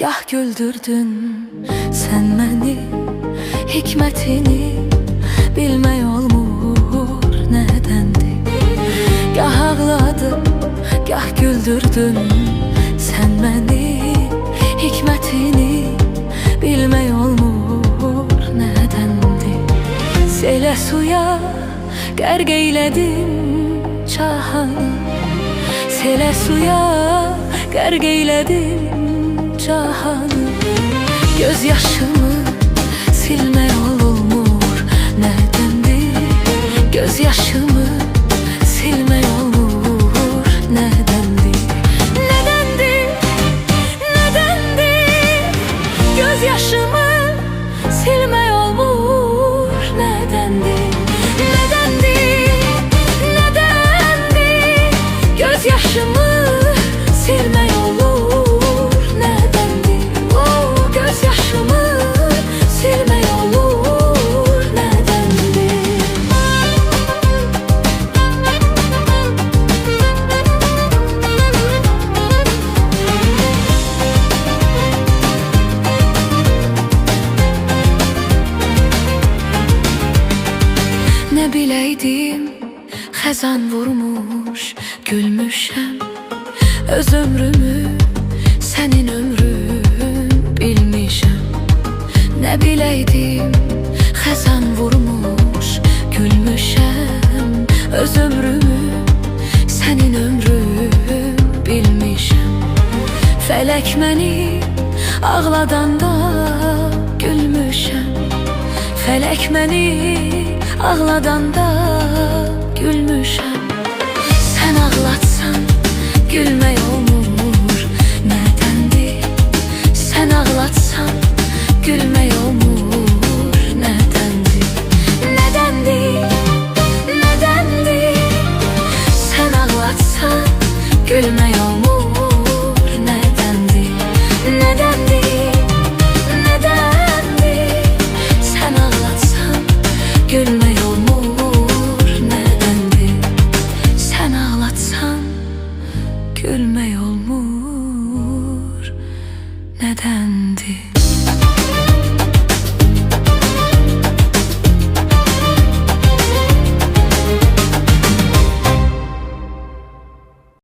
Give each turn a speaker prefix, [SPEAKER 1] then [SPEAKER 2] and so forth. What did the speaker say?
[SPEAKER 1] gah güldürdün sen məni, hikmətini bilmək olmur nədəndir. Gah ağladım, gah güldürdün sen məni, hikmətini bilmək olmur nədəndir. Selə suya qərq eylədin cahanı, selə suya qərq eylədin cahanı. Göz yaşımı silmək olmur nədəndir, göz yaşımı silmək olmur nədəndir. Nədəndir, nədəndir, göz yaşımı silmək olmur nədəndir. Nədəndir, nədəndir, göz yaşımı silmək olur nədəndir. Oh, göz yaşımı silmək olur nədəndir. Nə biləydim, xəzan vurmuş, gülmüşəm. Öz ömrümü sənin ömrün bilmişəm. Nə biləydim, xəzan vurmuş, gülmüşəm. Öz ömrümü sənin ömrün bilmişəm. Fələk məni ağladanda gülmüşəm. Fələk məni ağladanda gülmüşəm. Sən ağlatsan gülmək olmur nədəndir. Sən ağlatsan gülmək olmur nədəndir. Nədəndir, nədəndir, sən ağlatsan gülmək olmur nədəndir. Nədəndir, nədəndir, sən ağlatsan gülmək olmur nədəndir. Sən ağlatsan gülmək olmur nədəndir.